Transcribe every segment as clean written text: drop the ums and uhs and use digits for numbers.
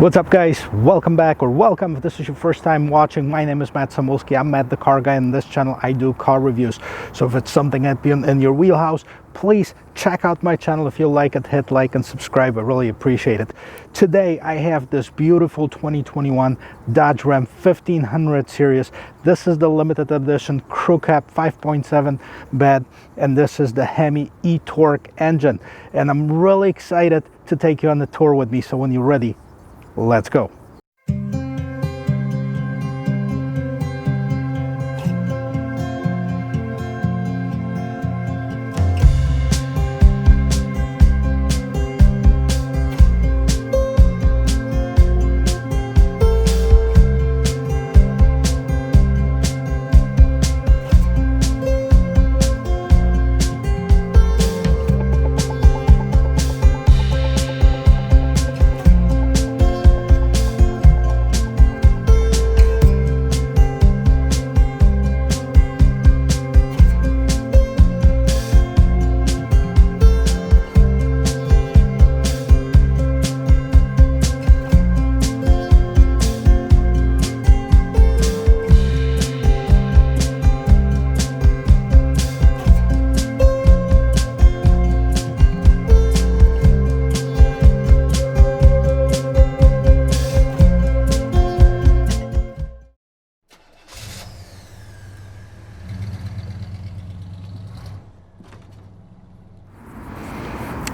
What's up, guys? Welcome back, or welcome if this is your first time watching. My name is Matt Samulski. I'm Matt the Car Guy, and in this channel I do car reviews. So if it's something that be in your wheelhouse, please check out my channel. If you like it, hit like and subscribe. I really appreciate it. Today I have this beautiful 2021 Dodge Ram 1500 series. This is the limited edition crew cab 5.7 bed, and this is the HEMI eTorque engine. And I'm really excited to take you on the tour with me. So when you're ready, let's go.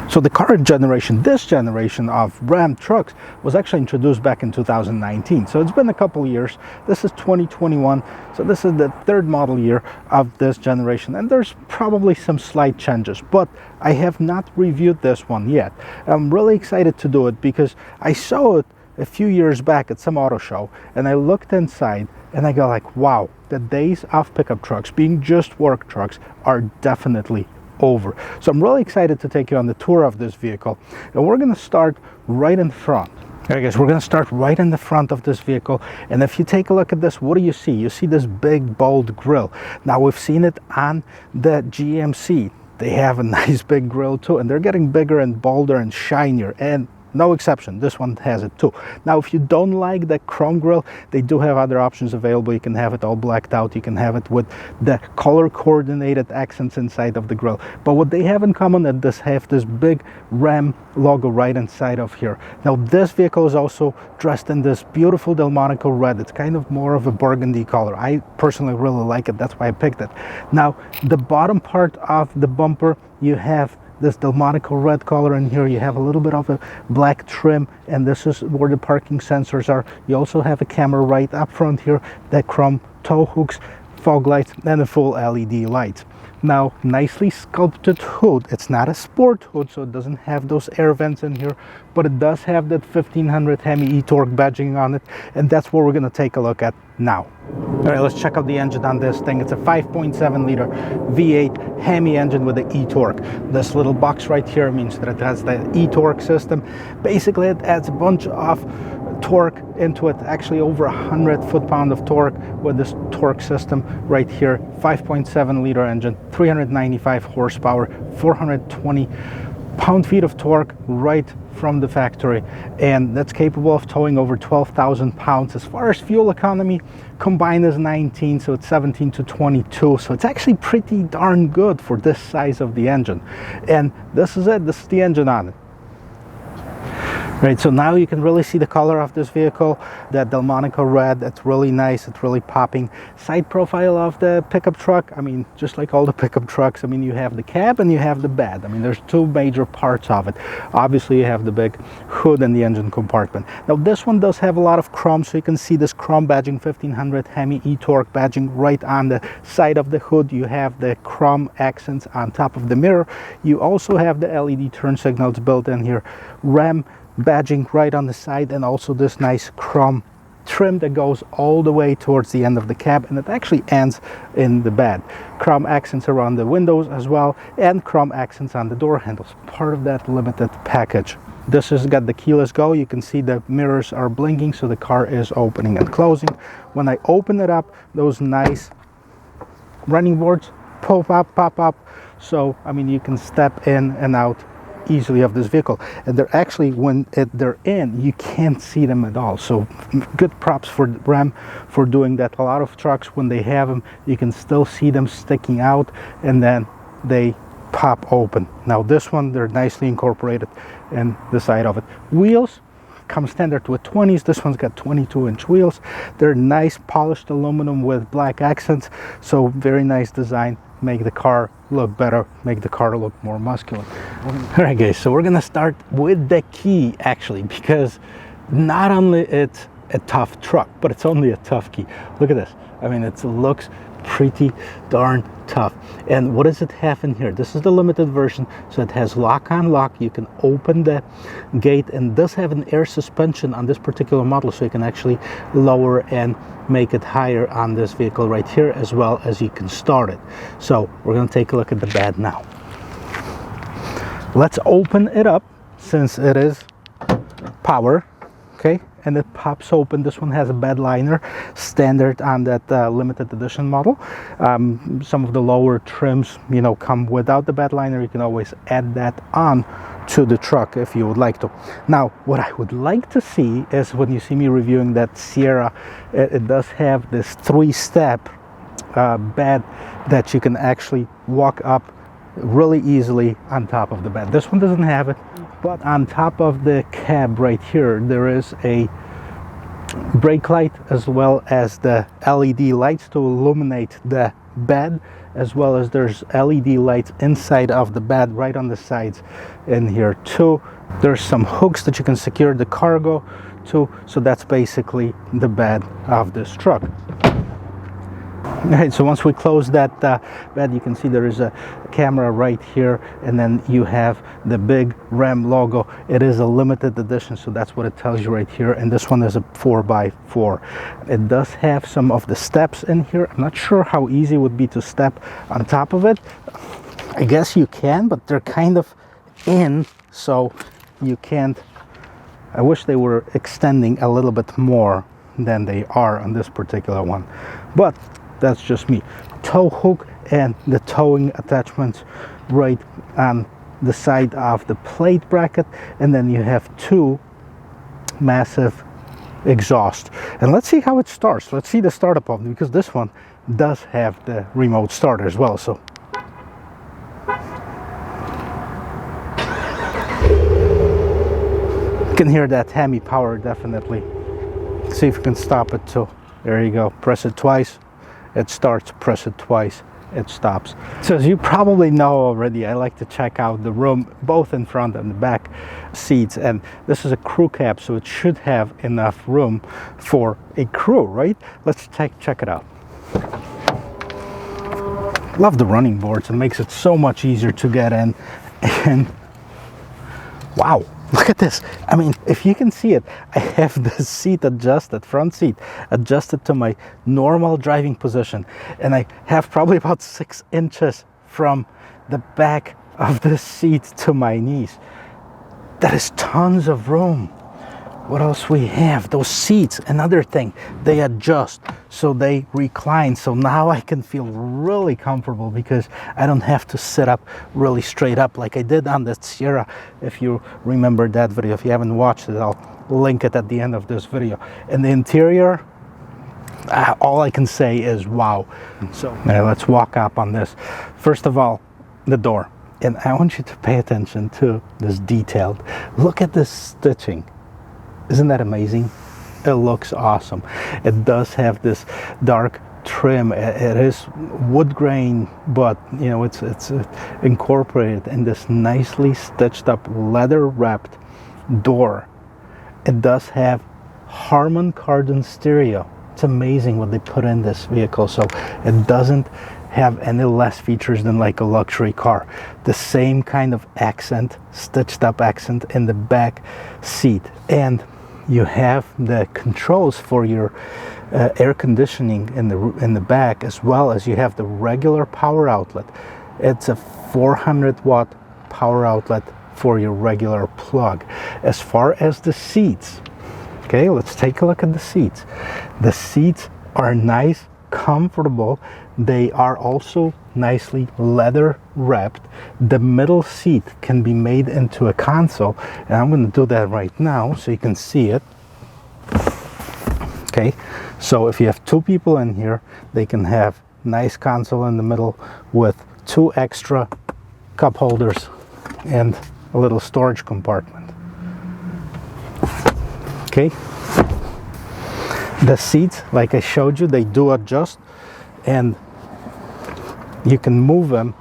So the current generation, this generation of Ram trucks was actually introduced back in 2019. So it's been a couple years. This is 2021. So this is the third model year of this generation. And there's probably some slight changes, but I have not reviewed this one yet. I'm really excited to do it because I saw it a few years back at some auto show, and I looked inside and I go like, wow, the days of pickup trucks being just work trucks are definitely over. So I'm really excited to take you on the tour of this vehicle, and we're going to start right in front. Okay, guys, we're going to start right in the front of this vehicle, and if you take a look at this, what do you see? You see this big bold grille. Now we've seen it on the GMC. They have a nice big grille too, and they're getting bigger and bolder and shinier, and no exception, this one has it too. Now if you don't like the chrome grille, they do have other options available. You can have it all blacked out, you can have it with the color coordinated accents inside of the grille. But what they have in common is this have this big Ram logo right inside of here. Now this vehicle is also dressed in this beautiful Delmonico red. It's kind of more of a burgundy color. I personally really like it, that's why I picked it. Now the bottom part of the bumper, you have this Delmonico red color in here. You have a little bit of a black trim, and this is where the parking sensors are. You also have a camera right up front here, the chrome tow hooks, fog lights, and a full LED light. Now, nicely sculpted hood. It's not a sport hood, so it doesn't have those air vents in here, but it does have that 1500 HEMI eTorque badging on it, and that's what we're going to take a look at now. All right, let's check out the engine on this thing. It's a 5.7 liter V8 HEMI engine with the eTorque. This little box right here means that it has the eTorque system. Basically, it adds a bunch of torque into it, actually over 100 foot-pound of torque with this torque system right here. 5.7 liter engine, 395 horsepower, 420 pound-feet of torque right from the factory, and that's capable of towing over 12,000 pounds. As far as fuel economy, combined is 19, so it's 17 to 22, so it's actually pretty darn good for this size of the engine. And this is it, this is the engine on it. Right, so now you can really see the color of this vehicle, that Delmonico red. It's really nice, it's really popping. Side profile of the pickup truck, I mean, just like all the pickup trucks, I mean, you have the cab and you have the bed. I mean, there's two major parts of it. Obviously, you have the big hood and the engine compartment. Now, this one does have a lot of chrome, so you can see this chrome badging, 1500 HEMI eTorque badging right on the side of the hood. You have the chrome accents on top of the mirror. You also have the LED turn signals built in here. Ram badging right on the side, and also this nice chrome trim that goes all the way towards the end of the cab, and it actually ends in the bed. Chrome accents around the windows as well, and chrome accents on the door handles, part of that limited package. This has got the keyless go. You can see the mirrors are blinking, so the car is opening and closing. When I open it up, those nice running boards pop up. So I mean, you can step in and out easily of this vehicle. And they're actually, when they're in, you can't see them at all. So good props for Ram for doing that. A lot of trucks, when they have them, you can still see them sticking out, and then they pop open. Now this one, they're nicely incorporated in the side of it. Wheels come standard with 20s. This one's got 22-inch wheels. They're nice polished aluminum with black accents, so very nice design. Make the car look better, make the car look more muscular. All right guys, so we're gonna start with the key actually, because not only it's a tough truck, but it's only a tough key. Look at this. I mean, it looks pretty darn tough. And what does it have in here? This is the limited version, so it has lock on lock. You can open the gate, and does have an air suspension on this particular model, so you can actually lower and make it higher on this vehicle right here, as well as you can start it. So we're going to take a look at the bed now. Let's open it up, since it is power, okay, and it pops open. This one has a bed liner, standard on that limited edition model. Some of the lower trims, you know, come without the bed liner. You can always add that on to the truck if you would like to. Now, what I would like to see is, when you see me reviewing that Sierra, it does have this 3-step bed that you can actually walk up really easily on top of the bed. This one doesn't have it, but on top of the cab right here, there is a brake light, as well as the LED lights to illuminate the bed, as well as there's LED lights inside of the bed right on the sides in here too. There's some hooks that you can secure the cargo to, so that's basically the bed of this truck. Alright, so once we close that bed, you can see there is a camera right here, and then you have the big Ram logo. It is a limited edition, so that's what it tells you right here, and this one is a 4x4. It does have some of the steps in here. I'm not sure how easy it would be to step on top of it. I guess you can, but they're kind of in, so you can't. I wish they were extending a little bit more than they are on this particular one, but that's just me. Tow hook and the towing attachments right on the side of the plate bracket, and then you have 2 massive exhaust. And let's see how it starts. Let's see the startup of it, because this one does have the remote start as well. So you can hear that HEMI power, definitely. See if you can stop it too. There you go. Press it twice, it starts. Press it twice, it stops. So as you probably know already, I like to check out the room, both in front and the back seats, and this is a crew cab, so it should have enough room for a crew, right? Let's check it out. Love the running boards. It makes it so much easier to get in. And wow, look at this. I mean, if you can see it, I have the seat adjusted, front seat adjusted to my normal driving position, and I have probably about 6 inches from the back of the seat to my knees. That is tons of room. What else we have? Those seats, another thing, they adjust, so they recline. So now I can feel really comfortable, because I don't have to sit up really straight up like I did on the Sierra. If you remember that video, if you haven't watched it, I'll link it at the end of this video. And the interior, all I can say is wow. So now let's walk up on this. First of all, the door. And I want you to pay attention to this detail. Look at this stitching. Isn't that amazing? It looks awesome. It does have this dark trim. It is wood grain, but you know, it's incorporated in this nicely stitched up leather wrapped door. It does have Harman Kardon stereo. It's amazing what they put in this vehicle. So it doesn't have any less features than like a luxury car. The same kind of accent, stitched up accent in the back seat, and you have the controls for your air conditioning in the back, as well as you have the regular power outlet. It's a 400 watt power outlet for your regular plug. As far as the seats, okay, let's take a look at the seats. The seats are nice comfortable. They are also nicely leather wrapped. The middle seat can be made into a console, and I'm going to do that right now so you can see it. Okay, so if you have two people in here, they can have nice console in the middle with two extra cup holders and a little storage compartment. Okay, the seats, like I showed you, they do adjust, and you can move them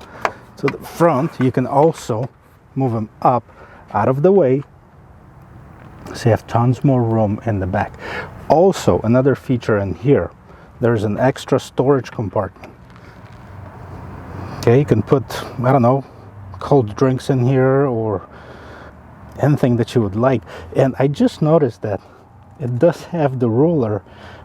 to the front. You can also move them up out of the way, so you have tons more room in the back. Also, another feature in here, there's an extra storage compartment. Okay, you can put, I don't know, cold drinks in here or anything that you would like. And I just noticed that it does have the ruler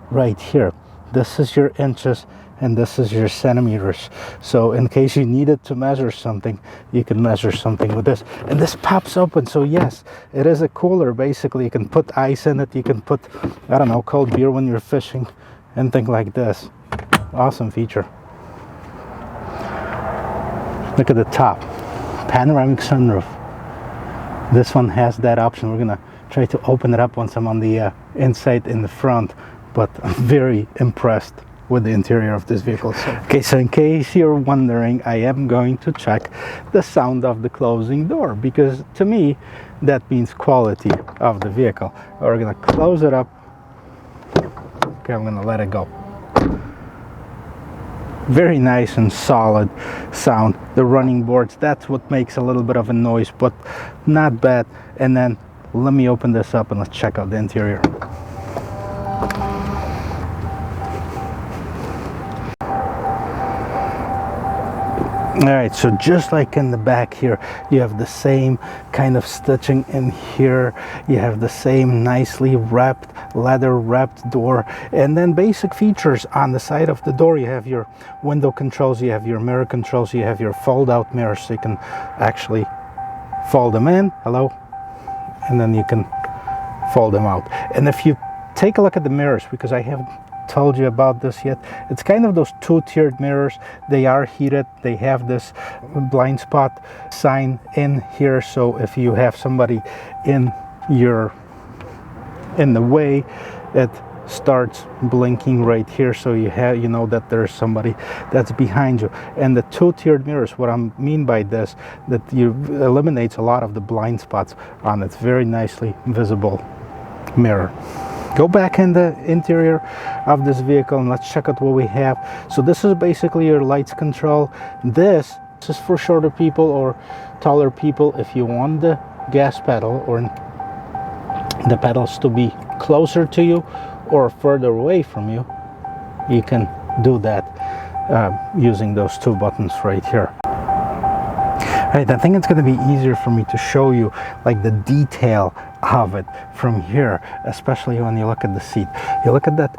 right here. This is your inches and this is your centimeters. So in case you needed to measure something, you can measure something with this. And this pops open, so yes, it is a cooler. Basically, you can put ice in it. You can put, I don't know, cold beer when you're fishing, anything like this. Awesome feature. Look at the top, panoramic sunroof. This one has that option. We're gonna try to open it up once I'm on the inside in the front, but I'm very impressed with the interior of this vehicle. Okay, so in case you're wondering, I am going to check the sound of the closing door, because to me that means quality of the vehicle. We're gonna close it up. Okay, I'm gonna let it go. Very nice and solid sound. The running boards, that's what makes a little bit of a noise, but not bad. And then let me open this up and let's check out the interior. All right, so just like in the back here, you have the same kind of stitching in here. You have the same nicely wrapped, leather wrapped door. And then basic features on the side of the door, you have your window controls, you have your mirror controls, you have your fold out mirrors, so you can actually fold them in, hello, and then you can fold them out. And if you take a look at the mirrors, because I haven't told you about this yet, it's kind of those two-tiered mirrors. They are heated. They have this blind spot sign in here, so if you have somebody in the way, it starts blinking right here, so you know that there's somebody that's behind you. And the two-tiered mirrors, what I mean by this, that you eliminates a lot of the blind spots on its very nicely visible mirror. Go back in the interior of this vehicle and let's check out what we have. So this is basically your lights control. This is for shorter people or taller people. If you want the gas pedal or the pedals to be closer to you or further away from you, you can do that using those two buttons right here. Right, I think it's going to be easier for me to show you like the detail of it from here, especially when you look at the seat. You look at that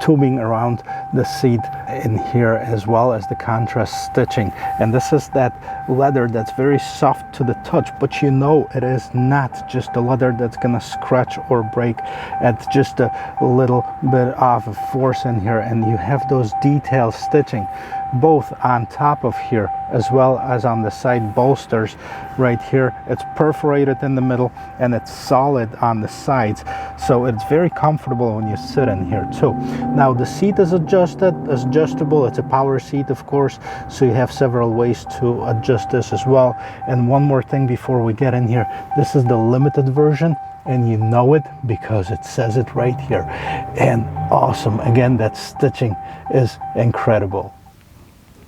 tubing around the seat in here, as well as the contrast stitching, and this is that leather that's very soft to the touch, but you know it is not just a leather that's gonna scratch or break. It's just a little bit of a force in here, and you have those detailed stitching both on top of here as well as on the side bolsters right here. It's perforated in the middle and it's solid on the sides, so it's very comfortable when you sit in here too. Now the seat is adjustable. It's a power seat, of course, so you have several ways to adjust this as well. And one more thing before we get in here, this is the limited version, and you know it because it says it right here. And awesome, again, that stitching is incredible.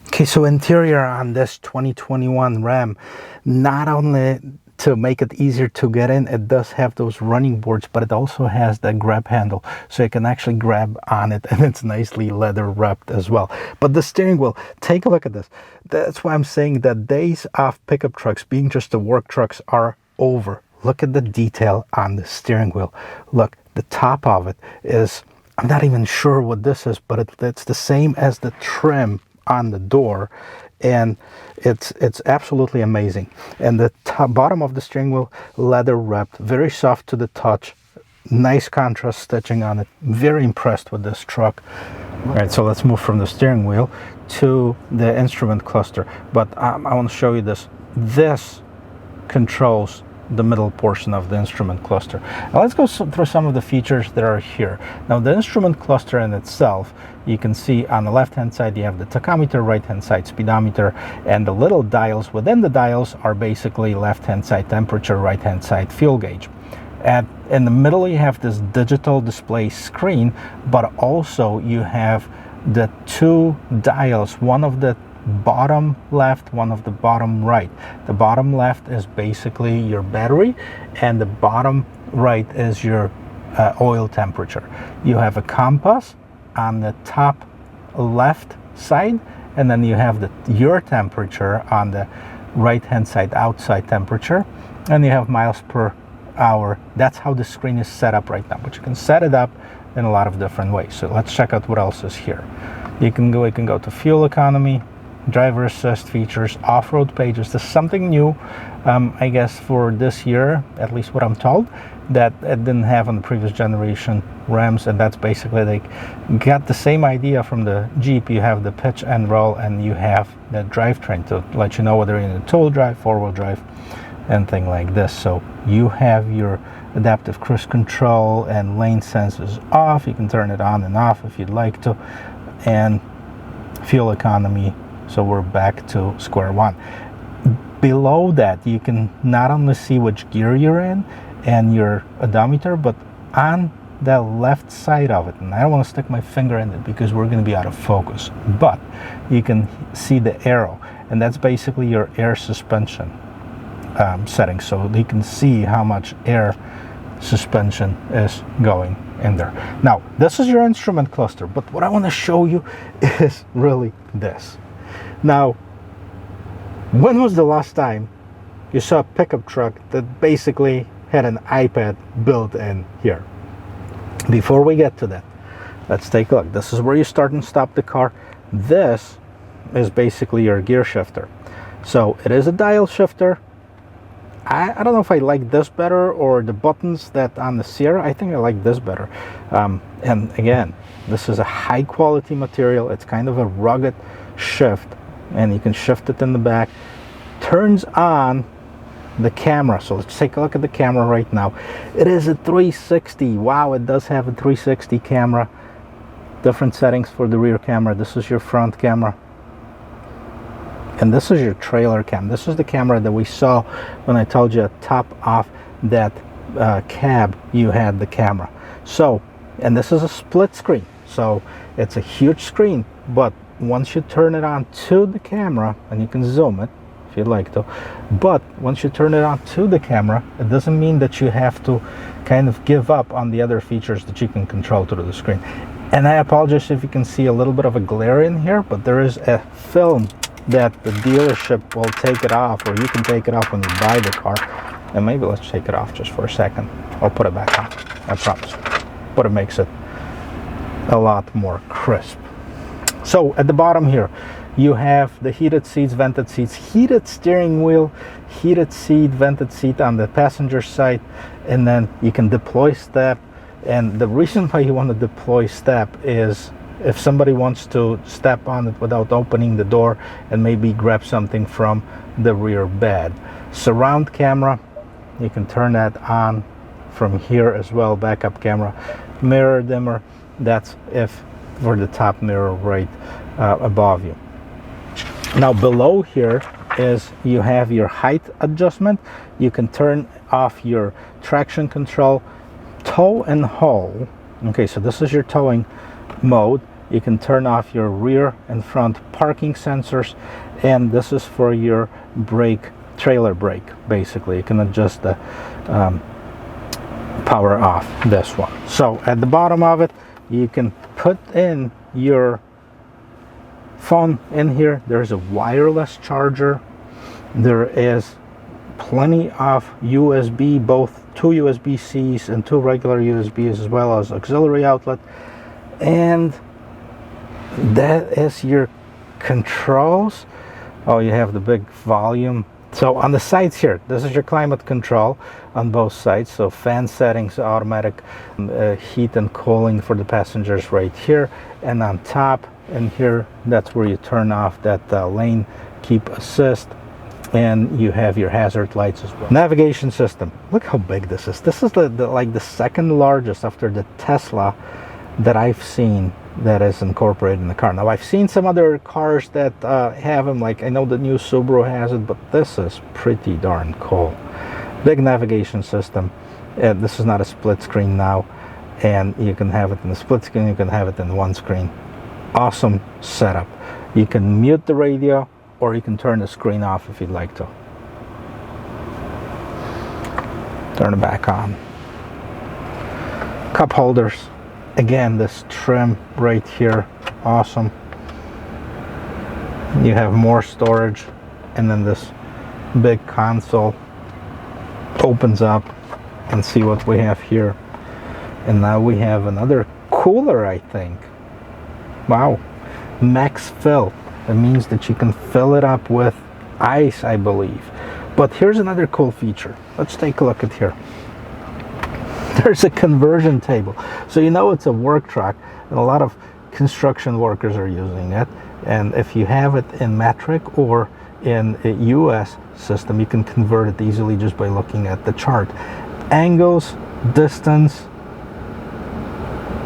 Okay, so interior on this 2021 Ram, not only to make it easier to get in, it does have those running boards, but it also has that grab handle, so you can actually grab on it, and it's nicely leather wrapped as well. But the steering wheel, take a look at this. That's why I'm saying that days of pickup trucks being just the work trucks are over. Look at the detail on the steering wheel. Look, the top of it is, I'm not even sure what this is, but it's the same as the trim on the door, and it's absolutely amazing. And the bottom of the steering wheel, leather wrapped, very soft to the touch, nice contrast stitching on it. Very impressed with this truck. All right, so let's move from the steering wheel to the instrument cluster. But I want to show you this. This controls the middle portion of the instrument cluster. Now let's go through some of the features that are here. Now the instrument cluster in itself, you can see on the left hand side you have the tachometer, right hand side speedometer, and the little dials within the dials are basically left hand side temperature, right hand side fuel gauge. And in the middle you have this digital display screen, but also you have the two dials, one of the bottom left, one of the bottom right. The bottom left is basically your battery, and the bottom right is your oil temperature. You have a compass on the top left side, and then you have your temperature on the right hand side, outside temperature, and you have miles per hour. That's how the screen is set up right now, but you can set it up in a lot of different ways. So let's check out what else is here. You can go to fuel economy, driver assist features, off-road pages. This is something new, I guess, for this year, at least what I'm told, that it didn't have on the previous generation Rams, and that's basically they got the same idea from the Jeep. You have the pitch and roll, and you have the drivetrain to let you know whether you're in a two-wheel drive, four-wheel drive, and thing like this. So you have your adaptive cruise control and lane sensors off. You can turn it on and off if you'd like to, and fuel economy. So we're back to square one. Below that, you can not only see which gear you're in and your odometer, but on the left side of it, and I don't want to stick my finger in it because we're going to be out of focus, but you can see the arrow, and that's basically your air suspension setting. So you can see how much air suspension is going in there. Now, this is your instrument cluster, but what I want to show you is really this. Now, when was the last time you saw a pickup truck that basically had an iPad built in here? Before we get to that, let's take a look. This is where you start and stop the car. This is basically your gear shifter. So it is a dial shifter. I don't know if I like this better or the buttons that on the Sierra. I think I like this better. And again, this is a high quality material. It's kind of a rugged shift, and you can shift it in the back. Turns on the camera. So let's take a look at the camera right now. It is a 360. Wow, it does have a 360 camera. Different settings for the rear camera. This is your front camera, and this is your trailer cam. This is the camera that we saw when I told you at top off that cab you had the camera. So, and this is a split screen, so it's a huge screen, but once you turn it on to the camera, and you can zoom it if you'd like to, but once you turn it on to the camera, it doesn't mean that you have to kind of give up on the other features that you can control through the screen. And I apologize if you can see a little bit of a glare in here, but there is a film that the dealership will take it off, or you can take it off when you buy the car. And maybe let's take it off just for a second. I'll put it back on, I promise. But it makes it a lot more crisp. So at the bottom here, you have the heated seats, vented seats, heated steering wheel, heated seat, vented seat on the passenger side, and then you can deploy step. And the reason why you want to deploy step is if somebody wants to step on it without opening the door and maybe grab something from the rear bed. Surround camera, you can turn that on from here as well. Backup camera, mirror dimmer, that's if for the top mirror right above you. Now below here is you have your height adjustment. You can turn off your traction control, tow and haul. Okay, so this is your towing mode. You can turn off your rear and front parking sensors, and this is for your brake, trailer brake. Basically, you can adjust the power off this one. So at the bottom of it, you can put in your phone in here. There's a wireless charger. There is plenty of USB, both two USB-Cs and two regular USBs, as well as auxiliary outlet. And that is your controls. Oh, you have the big volume So on the sides here, this is your climate control on both sides. So fan settings, automatic heat and cooling for the passengers right here. And on top and here, that's where you turn off that lane keep assist. And you have your hazard lights as well. Navigation system. Look how big this is. This is like the second largest after the Tesla that I've seen that is incorporated in the car. Now I've seen some other cars that have them, like I know the new Subaru has it, but this is pretty darn cool. Big navigation system. This is not a split screen now, and you can have it in a split screen, you can have it in one screen. Awesome setup. You can mute the radio, or you can turn the screen off if you'd like to. Turn it back on. Cup holders. Again, this trim right here, awesome. You have more storage, and then this big console opens up, and see what we have here. And now we have another cooler, I think. Wow, max fill. That means that you can fill it up with ice, I believe. But here's another cool feature. Let's take a look at here. There's a conversion table, so you know it's a work truck, and a lot of construction workers are using it. And if you have it in metric or in a US system, you can convert it easily just by looking at the chart. Angles, distance,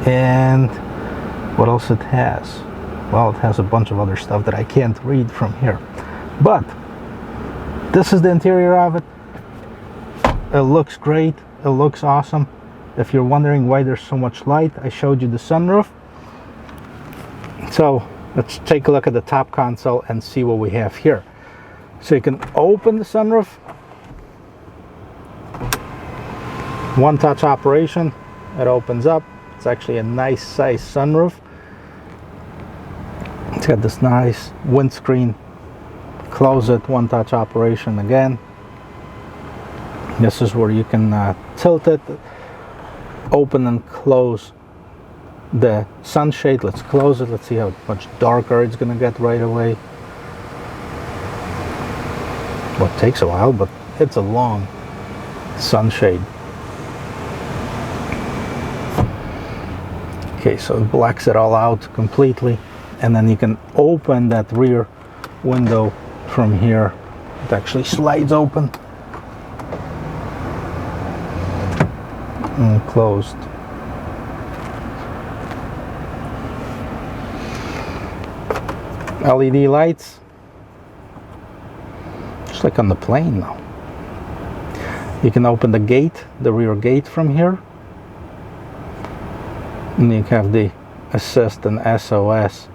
and what else it has? Well, it has a bunch of other stuff that I can't read from here. But this is the interior of it. It looks great. It looks awesome. If you're wondering why there's so much light, I showed you the sunroof. So let's take a look at the top console and see what we have here. So you can open the sunroof. One touch operation. It opens up. It's actually a nice size sunroof. It's got this nice windscreen. Close it, one touch operation again. This is where you can tilt it, open and close the sunshade. Let's close it. Let's see how much darker it's gonna get right away. Well, it takes a while, but it's a long sunshade. Okay, so it blacks it all out completely, and then you can open that rear window from here. It actually slides open and closed. LED lights, just like on the plane now. You can open the gate, the rear gate from here, and you have the assist and SOS,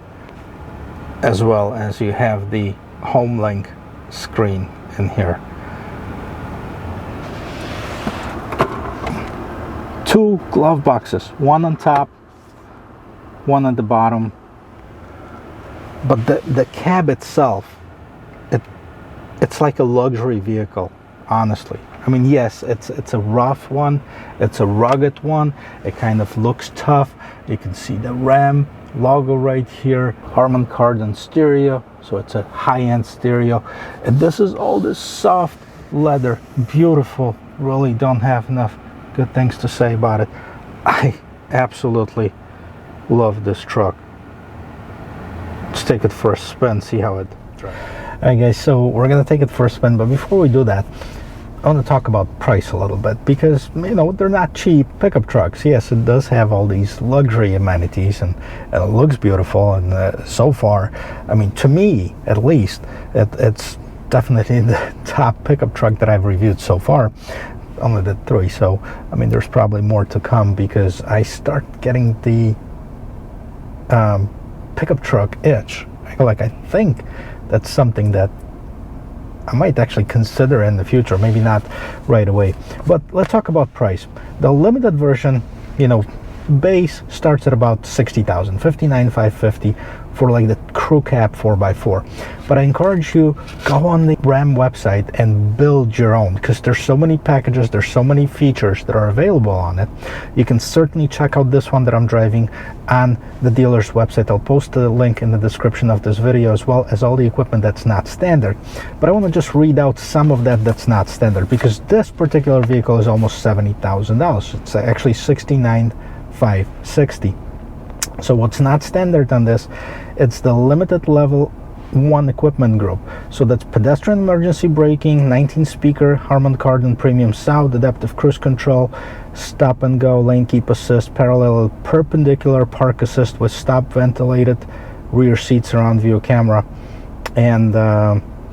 as well as you have the home link screen in here. Two glove boxes, one on top, one at the bottom. But the cab itself, it's like a luxury vehicle, honestly. I mean, yes, it's a rough one, it's a rugged one, it kind of looks tough. You can see the Ram logo right here, Harman Kardon stereo, so it's a high-end stereo. And this is all this soft leather, beautiful. Really don't have enough good things to say about it. I absolutely love this truck. Let's take it for a spin, see how it drives. Alright guys, so we're gonna take it for a spin, but before we do that, I want to talk about price a little bit, because you know they're not cheap pickup trucks. Yes, it does have all these luxury amenities, and it looks beautiful, and so far, I mean, to me at least, it's definitely the top pickup truck that I've reviewed so far. Only the 3, so I mean there's probably more to come, because I start getting the pickup truck itch. Like, I think that's something that I might actually consider in the future, maybe not right away. But let's talk about price. The limited version, you know, base starts at about $60,000, $59,550, for like the crew cab 4x4. But I encourage you, go on the Ram website and build your own, because there's so many packages, there's so many features that are available on it. You can certainly check out this one that I'm driving on the dealer's website. I'll post the link in the description of this video, as well as all the equipment that's not standard. But I want to just read out some of that that's not standard, because this particular vehicle is almost $70,000. It's actually $69,560. So what's not standard on this, it's the limited level 1 equipment group. So that's pedestrian emergency braking, 19 speaker Harman Kardon premium sound, adaptive cruise control, stop and go, lane keep assist, parallel perpendicular park assist with stop, ventilated rear seat surround view camera, and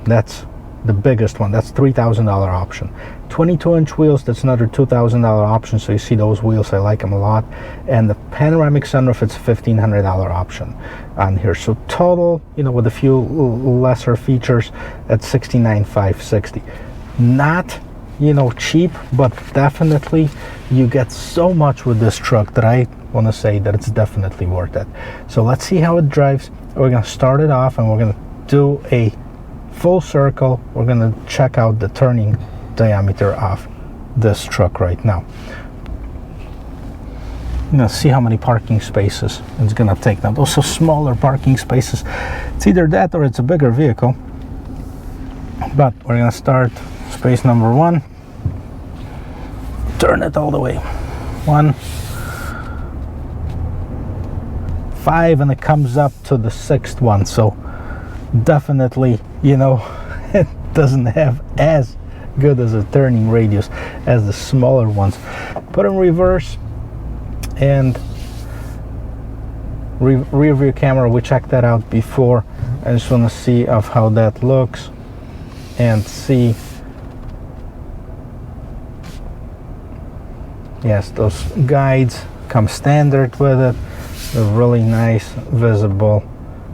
that's the biggest one. That's $3,000 option. 22-inch wheels, that's another $2,000 option. So you see those wheels, I like them a lot. And the panoramic sunroof, it's a $1,500 option on here. So total, you know, with a few lesser features, at $69,560. Not, you know, cheap, but definitely you get so much with this truck that I want to say that it's definitely worth it. So let's see how it drives. We're going to start it off and we're going to do a full circle. We're going to check out the turning diameter of this truck right now. You know, see how many parking spaces it's going to take. Now those are smaller parking spaces. It's either that or it's a bigger vehicle. But we're going to start space number 1. Turn it all the way. 1, 5, and it comes up to the 6th one. So definitely, you know, it doesn't have as good as a turning radius as the smaller ones. Put in reverse, and rear view camera, we checked that out before. I just want to see of how that looks and see. Yes, those guides come standard with it. They're really nice, visible.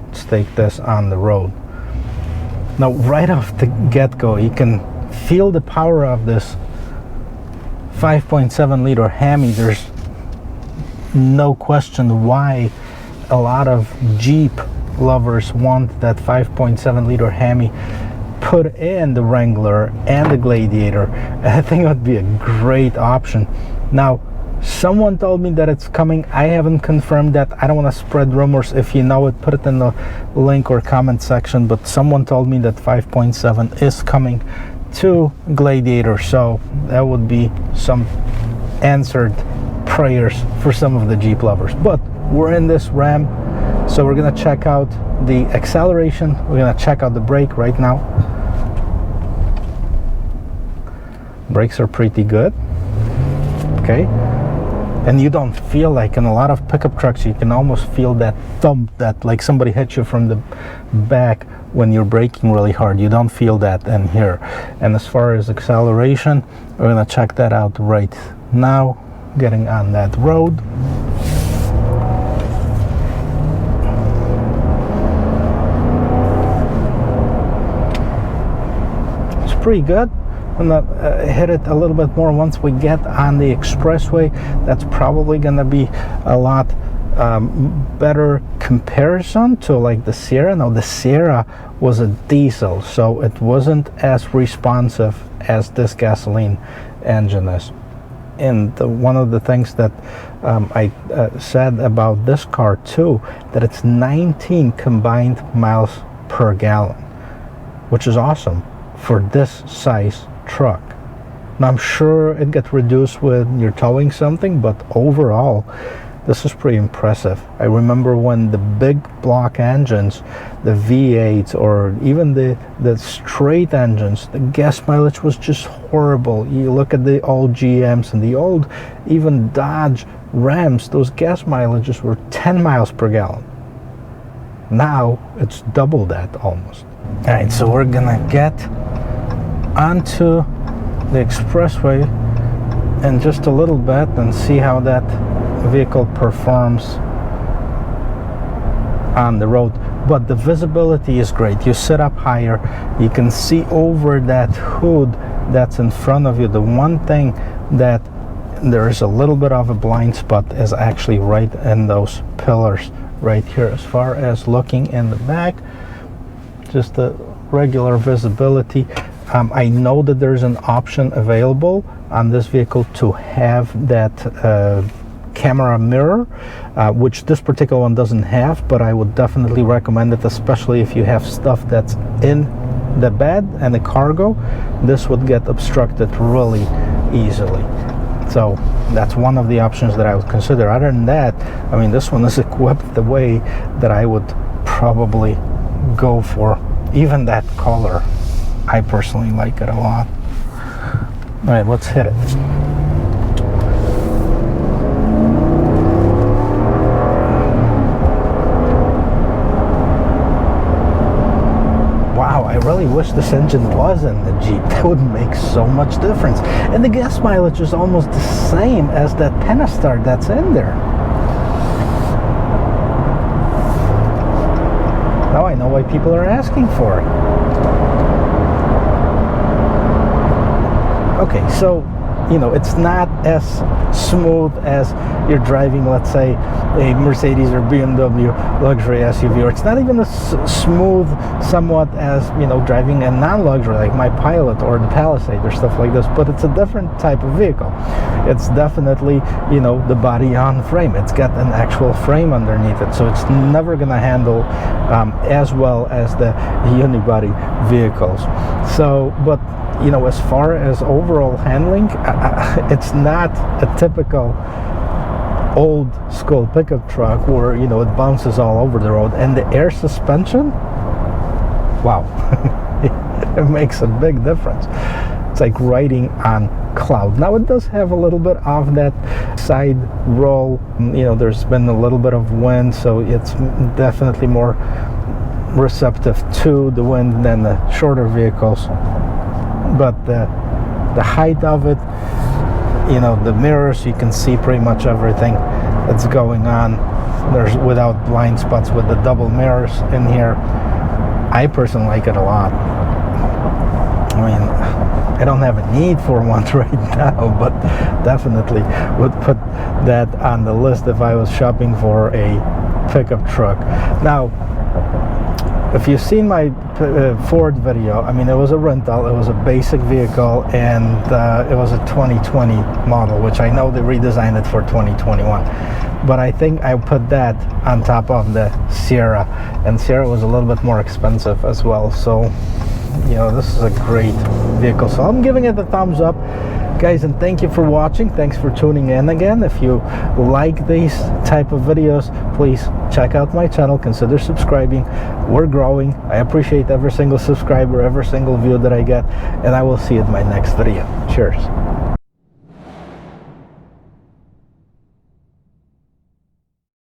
Let's take this on the road. Now right off the get-go, you can feel the power of this 5.7 liter Hemi. There's no question why a lot of Jeep lovers want that 5.7 liter Hemi put in the Wrangler and the Gladiator. I think it would be a great option. Now, someone told me that it's coming. I haven't confirmed that. I don't want to spread rumors. If you know it, put it in the link or comment section. But someone told me that 5.7 is coming to Gladiator, so that would be some answered prayers for some of the Jeep lovers. But we're in this Ram, so we're gonna check out the acceleration. We're gonna check out the brake right now. Brakes are pretty good. Okay, and you don't feel like, in a lot of pickup trucks, you can almost feel that thump, that like somebody hit you from the back when you're braking really hard. You don't feel that in here. And as far as acceleration, we're gonna check that out right now, getting on that road. It's pretty good. I'm gonna hit it a little bit more once we get on the expressway. That's probably gonna be a lot better comparison to like the Sierra. Now the Sierra was a diesel, so it wasn't as responsive as this gasoline engine is. And one of the things that I said about this car too, that it's 19 combined miles per gallon, which is awesome for this size truck. Now I'm sure it gets reduced when you're towing something, but overall this is pretty impressive. I remember when the big block engines, the V8s, or even the straight engines, the gas mileage was just horrible. You look at the old GMs and the old even Dodge Rams, those gas mileages were 10 miles per gallon. Now it's double that almost. All right, so we're gonna get onto the expressway in just a little bit and see how that vehicle performs on the road. But the visibility is great. You sit up higher, you can see over that hood that's in front of you. The one thing that there is a little bit of a blind spot is actually right in those pillars right here. As far as looking in the back, just the regular visibility. I know that there's an option available on this vehicle to have that camera mirror, which this particular one doesn't have, but I would definitely recommend it, especially if you have stuff that's in the bed and the cargo. This would get obstructed really easily. So that's one of the options that I would consider. Other than that, I mean, this one is equipped the way that I would probably go for. Even that color, I personally like it a lot. All right, let's hit it. Wow, I really wish this engine was in the Jeep. That would make so much difference. And the gas mileage is almost the same as that Pedestrian that's in there. Now I know why people are asking for it. Okay, so, you know, it's not as smooth as you're driving, let's say, a Mercedes or BMW luxury SUV, or it's not even as smooth somewhat as, you know, driving a non-luxury like my Pilot or the Palisade or stuff like this, but it's a different type of vehicle. It's definitely, you know, the body on frame. It's got an actual frame underneath it, so it's never going to handle as well as the unibody vehicles. So, but you know, as far as overall handling, it's not a typical old school pickup truck where, you know, it bounces all over the road. And the air suspension, wow, it makes a big difference. It's like riding on cloud. Now it does have a little bit of that side roll. You know, there's been a little bit of wind, so it's definitely more receptive to the wind than the shorter vehicles. But the height of it, you know, the mirrors, you can see pretty much everything that's going on. There's without blind spots with the double mirrors in here. I personally like it a lot. I mean, I don't have a need for one right now, but definitely would put that on the list if I was shopping for a pickup truck. Now, if you've seen my Ford video, I mean, it was a rental, it was a basic vehicle, and it was a 2020 model, which I know they redesigned it for 2021. But I think I put that on top of the Sierra, and Sierra was a little bit more expensive as well. So, you know, this is a great vehicle. So I'm giving it a thumbs up, guys, and thank you for watching. Thanks for tuning in again. If you like these type of videos, please check out my channel, consider subscribing. We're growing. I appreciate every single subscriber, every single view that I get, and I will see you in my next video. Cheers.